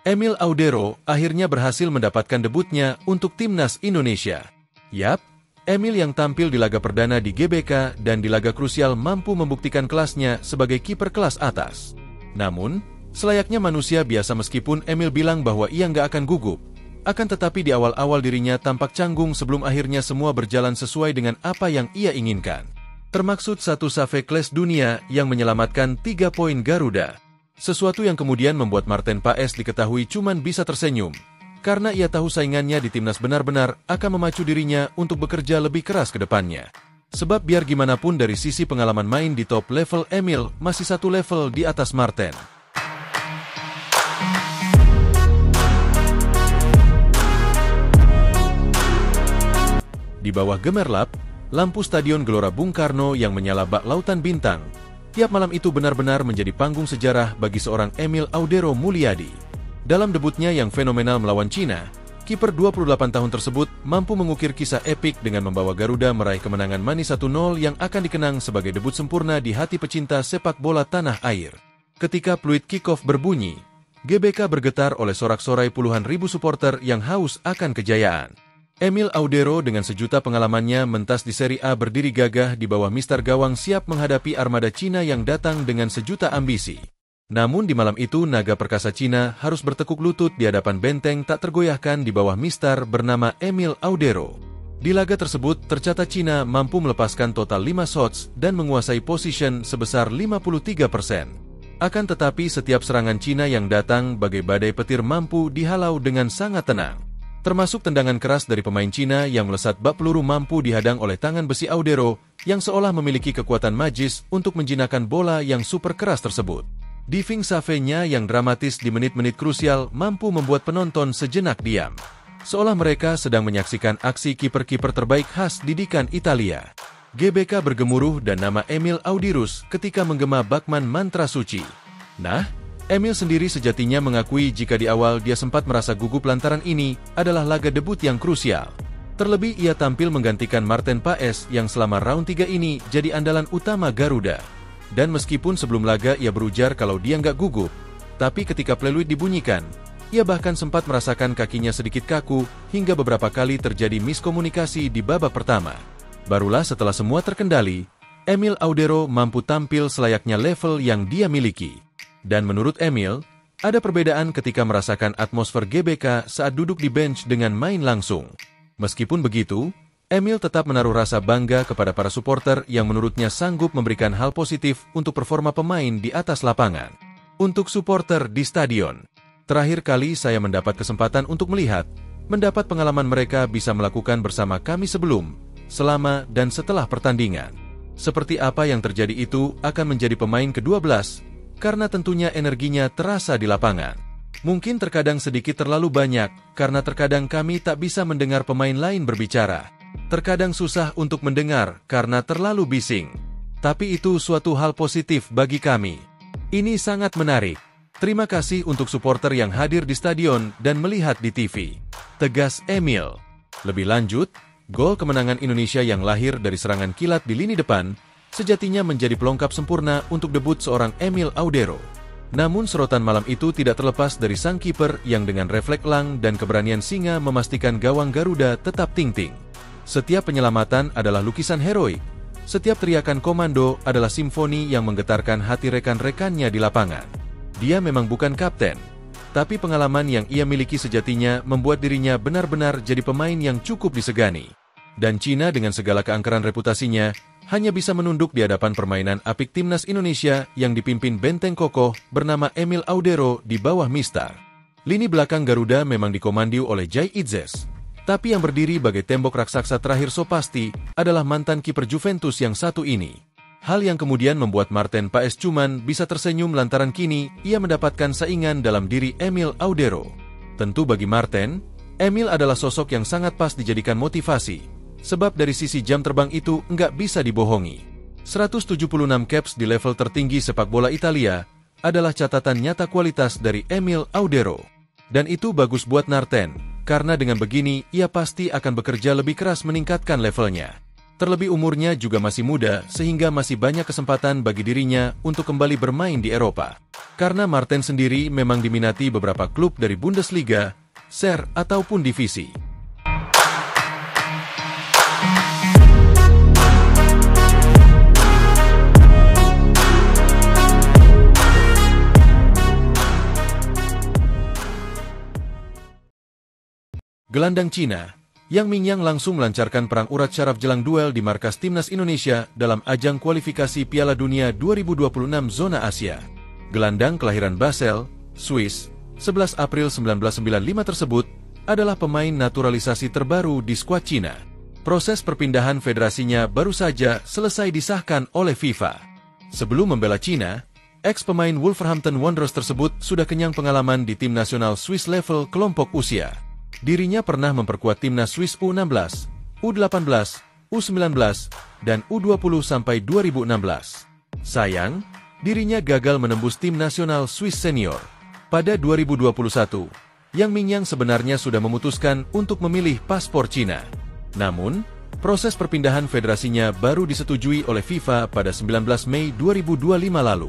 Emil Audero akhirnya berhasil mendapatkan debutnya untuk timnas Indonesia. Yap, Emil yang tampil di laga perdana di GBK dan di laga krusial mampu membuktikan kelasnya sebagai kiper kelas atas. Namun, selayaknya manusia biasa meskipun Emil bilang bahwa ia nggak akan gugup, akan tetapi di awal-awal dirinya tampak canggung sebelum akhirnya semua berjalan sesuai dengan apa yang ia inginkan. Termaksud satu save kelas dunia yang menyelamatkan 3 poin Garuda. Sesuatu yang kemudian membuat Marten Paes diketahui cuman bisa tersenyum, karena ia tahu saingannya di timnas benar-benar akan memacu dirinya untuk bekerja lebih keras ke depannya. Sebab biar gimana pun dari sisi pengalaman main di top level, Emil masih satu level di atas Marten. Di bawah gemerlap, lampu Stadion Gelora Bung Karno yang menyala bak lautan bintang, tiap malam itu benar-benar menjadi panggung sejarah bagi seorang Emil Audero Mulyadi. Dalam debutnya yang fenomenal melawan Cina, kiper 28 tahun tersebut mampu mengukir kisah epik dengan membawa Garuda meraih kemenangan manis 1-0 yang akan dikenang sebagai debut sempurna di hati pecinta sepak bola tanah air. Ketika peluit kick-off berbunyi, GBK bergetar oleh sorak-sorai puluhan ribu supporter yang haus akan kejayaan. Emil Audero dengan sejuta pengalamannya mentas di Serie A berdiri gagah di bawah mister gawang siap menghadapi armada Cina yang datang dengan sejuta ambisi. Namun di malam itu naga perkasa Cina harus bertekuk lutut di hadapan benteng tak tergoyahkan di bawah mister bernama Emil Audero. Di laga tersebut tercatat Cina mampu melepaskan total 5 shots dan menguasai position sebesar 53%. Akan tetapi setiap serangan Cina yang datang bagai badai petir mampu dihalau dengan sangat tenang. Termasuk tendangan keras dari pemain Cina yang melesat bak peluru mampu dihadang oleh tangan besi Audero yang seolah memiliki kekuatan magis untuk menjinakkan bola yang super keras tersebut. Diving save-nya yang dramatis di menit-menit krusial mampu membuat penonton sejenak diam. Seolah mereka sedang menyaksikan aksi kiper-kiper terbaik khas didikan Italia. GBK bergemuruh dan nama Emil Audirus ketika menggema bakman mantra suci. Nah, Emil sendiri sejatinya mengakui jika di awal dia sempat merasa gugup lantaran ini adalah laga debut yang krusial. Terlebih ia tampil menggantikan Marten Paes yang selama round 3 ini jadi andalan utama Garuda. Dan meskipun sebelum laga ia berujar kalau dia nggak gugup, tapi ketika peluit dibunyikan, ia bahkan sempat merasakan kakinya sedikit kaku hingga beberapa kali terjadi miskomunikasi di babak pertama. Barulah setelah semua terkendali, Emil Audero mampu tampil selayaknya level yang dia miliki. Dan menurut Emil, ada perbedaan ketika merasakan atmosfer GBK saat duduk di bench dengan main langsung. Meskipun begitu, Emil tetap menaruh rasa bangga kepada para supporter yang menurutnya sanggup memberikan hal positif untuk performa pemain di atas lapangan. Untuk supporter di stadion, terakhir kali saya mendapat kesempatan untuk mendapat pengalaman mereka bisa melakukan bersama kami sebelum, selama, dan setelah pertandingan. Seperti apa yang terjadi itu akan menjadi pemain ke-12, karena tentunya energinya terasa di lapangan. Mungkin terkadang sedikit terlalu banyak, karena terkadang kami tak bisa mendengar pemain lain berbicara. Terkadang susah untuk mendengar, karena terlalu bising. Tapi itu suatu hal positif bagi kami. Ini sangat menarik. Terima kasih untuk supporter yang hadir di stadion dan melihat di TV. Tegas Emil. Lebih lanjut, gol kemenangan Indonesia yang lahir dari serangan kilat di lini depan sejatinya menjadi pelengkap sempurna untuk debut seorang Emil Audero. Namun sorotan malam itu tidak terlepas dari sang kiper yang dengan refleks lang dan keberanian singa memastikan gawang Garuda tetap ting-ting. Setiap penyelamatan adalah lukisan heroik. Setiap teriakan komando adalah simfoni yang menggetarkan hati rekan-rekannya di lapangan. Dia memang bukan kapten, tapi pengalaman yang ia miliki sejatinya membuat dirinya benar-benar jadi pemain yang cukup disegani. Dan Cina dengan segala keangkeran reputasinya hanya bisa menunduk di hadapan permainan apik timnas Indonesia yang dipimpin benteng kokoh bernama Emil Audero di bawah mister. Lini belakang Garuda memang dikomandi oleh Jai Itzes, tapi yang berdiri bagai tembok raksasa terakhir Sopasti adalah mantan kiper Juventus yang satu ini. Hal yang kemudian membuat Marten Paes cuman bisa tersenyum lantaran kini ia mendapatkan saingan dalam diri Emil Audero. Tentu bagi Marten, Emil adalah sosok yang sangat pas dijadikan motivasi. Sebab dari sisi jam terbang itu nggak bisa dibohongi. 176 caps di level tertinggi sepak bola Italia adalah catatan nyata kualitas dari Emil Audero. Dan itu bagus buat Marten, karena dengan begini ia pasti akan bekerja lebih keras meningkatkan levelnya. Terlebih umurnya juga masih muda sehingga masih banyak kesempatan bagi dirinya untuk kembali bermain di Eropa. Karena Marten sendiri memang diminati beberapa klub dari Bundesliga, Serie A ataupun divisi. Gelandang Cina, Yang Mingyang langsung melancarkan perang urat syaraf jelang duel di markas Timnas Indonesia dalam ajang kualifikasi Piala Dunia 2026 Zona Asia. Gelandang kelahiran Basel, Swiss, 11 April 1995 tersebut adalah pemain naturalisasi terbaru di skuad Cina. Proses perpindahan federasinya baru saja selesai disahkan oleh FIFA. Sebelum membela Cina, ex-pemain Wolverhampton Wanderers tersebut sudah kenyang pengalaman di tim nasional Swiss level kelompok usia. Dirinya pernah memperkuat timnas Swiss U16, U18, U19, dan U20 sampai 2016. Sayang, dirinya gagal menembus tim nasional Swiss senior. Pada 2021, Yang Mingyang sebenarnya sudah memutuskan untuk memilih paspor Cina. Namun, proses perpindahan federasinya baru disetujui oleh FIFA pada 19 Mei 2025 lalu.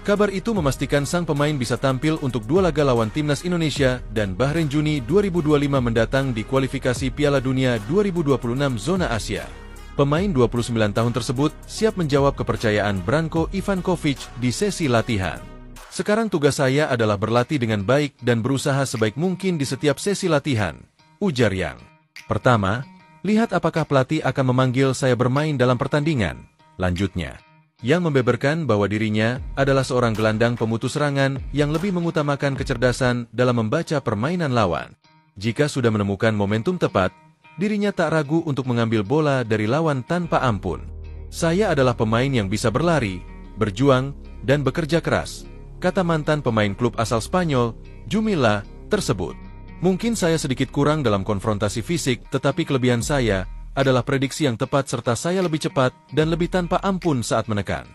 Kabar itu memastikan sang pemain bisa tampil untuk 2 laga lawan Timnas Indonesia dan Bahrain Juni 2025 mendatang di kualifikasi Piala Dunia 2026 Zona Asia. Pemain 29 tahun tersebut siap menjawab kepercayaan Branko Ivankovic di sesi latihan. Sekarang tugas saya adalah berlatih dengan baik dan berusaha sebaik mungkin di setiap sesi latihan, ujar Yang. Pertama, lihat apakah pelatih akan memanggil saya bermain dalam pertandingan, lanjutnya. Yang membeberkan bahwa dirinya adalah seorang gelandang pemutus serangan yang lebih mengutamakan kecerdasan dalam membaca permainan lawan. Jika sudah menemukan momentum tepat, dirinya tak ragu untuk mengambil bola dari lawan tanpa ampun. Saya adalah pemain yang bisa berlari, berjuang, dan bekerja keras, kata mantan pemain klub asal Spanyol, Jumila, tersebut. Mungkin saya sedikit kurang dalam konfrontasi fisik, tetapi kelebihan saya adalah prediksi yang tepat serta saya lebih cepat dan lebih tanpa ampun saat menekan.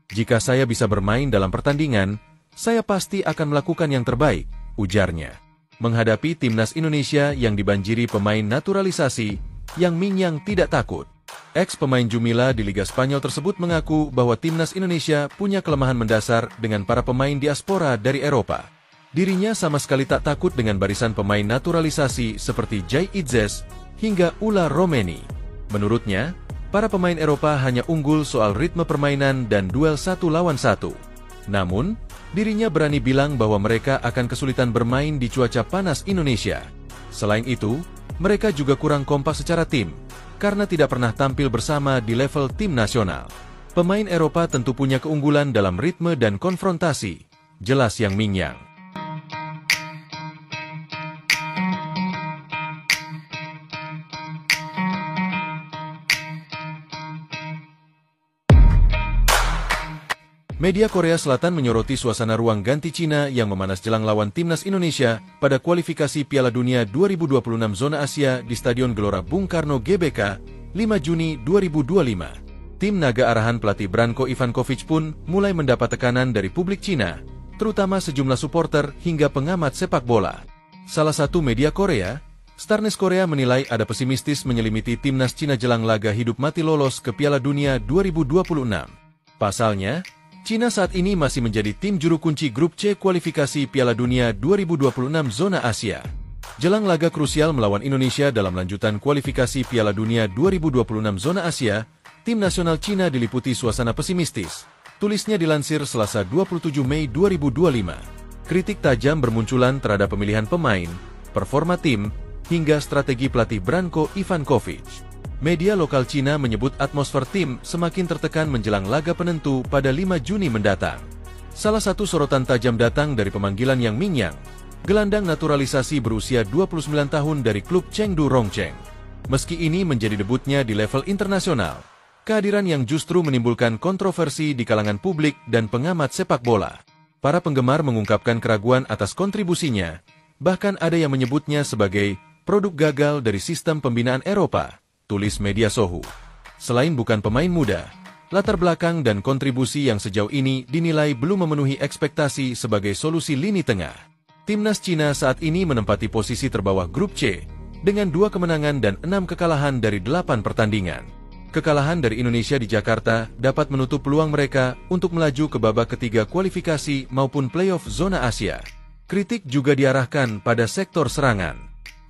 Jika saya bisa bermain dalam pertandingan, saya pasti akan melakukan yang terbaik, ujarnya. Menghadapi Timnas Indonesia yang dibanjiri pemain naturalisasi, Yang Mingyang tidak takut. Ex-pemain Jumila di Liga Spanyol tersebut mengaku bahwa Timnas Indonesia punya kelemahan mendasar dengan para pemain diaspora dari Eropa. Dirinya sama sekali tak takut dengan barisan pemain naturalisasi seperti Jai Itzes hingga Ula Romeni. Menurutnya, para pemain Eropa hanya unggul soal ritme permainan dan duel 1 lawan 1. Namun, dirinya berani bilang bahwa mereka akan kesulitan bermain di cuaca panas Indonesia. Selain itu, mereka juga kurang kompak secara tim, karena tidak pernah tampil bersama di level tim nasional. Pemain Eropa tentu punya keunggulan dalam ritme dan konfrontasi, jelas Yang Mingyang. Media Korea Selatan menyoroti suasana ruang ganti Cina yang memanas jelang lawan Timnas Indonesia pada kualifikasi Piala Dunia 2026 Zona Asia di Stadion Gelora Bung Karno GBK, 5 Juni 2025. Tim naga arahan pelatih Branko Ivankovic pun mulai mendapat tekanan dari publik Cina, terutama sejumlah supporter hingga pengamat sepak bola. Salah satu media Korea, Starnes Korea menilai ada pesimistis menyelimiti Timnas Cina jelang laga hidup mati lolos ke Piala Dunia 2026. Pasalnya, Cina saat ini masih menjadi tim juru kunci grup C kualifikasi Piala Dunia 2026 Zona Asia. Jelang laga krusial melawan Indonesia dalam lanjutan kualifikasi Piala Dunia 2026 Zona Asia, tim nasional Cina diliputi suasana pesimistis. Tulisnya dilansir Selasa 27 Mei 2025. Kritik tajam bermunculan terhadap pemilihan pemain, performa tim, hingga strategi pelatih Branko Ivankovic. Media lokal Cina menyebut atmosfer tim semakin tertekan menjelang laga penentu pada 5 Juni mendatang. Salah satu sorotan tajam datang dari pemanggilan Yang Mingyang, gelandang naturalisasi berusia 29 tahun dari klub Chengdu Rongcheng. Meski ini menjadi debutnya di level internasional, kehadiran Yang justru menimbulkan kontroversi di kalangan publik dan pengamat sepak bola. Para penggemar mengungkapkan keraguan atas kontribusinya, bahkan ada yang menyebutnya sebagai produk gagal dari sistem pembinaan Eropa, tulis media Sohu. Selain bukan pemain muda, latar belakang dan kontribusi yang sejauh ini dinilai belum memenuhi ekspektasi sebagai solusi lini tengah. Timnas Cina saat ini menempati posisi terbawah grup C, dengan 2 kemenangan dan 6 kekalahan dari 8 pertandingan. Kekalahan dari Indonesia di Jakarta dapat menutup peluang mereka untuk melaju ke babak ketiga kualifikasi maupun playoff zona Asia. Kritik juga diarahkan pada sektor serangan.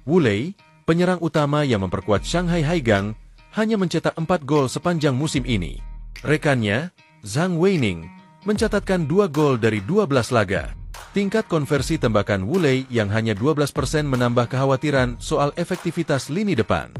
Wu Lei, penyerang utama yang memperkuat Shanghai Haigang, hanya mencetak 4 gol sepanjang musim ini. Rekannya, Zhang Weining, mencatatkan 2 gol dari 12 laga. Tingkat konversi tembakan Wu Lei yang hanya 12% menambah kekhawatiran soal efektivitas lini depan.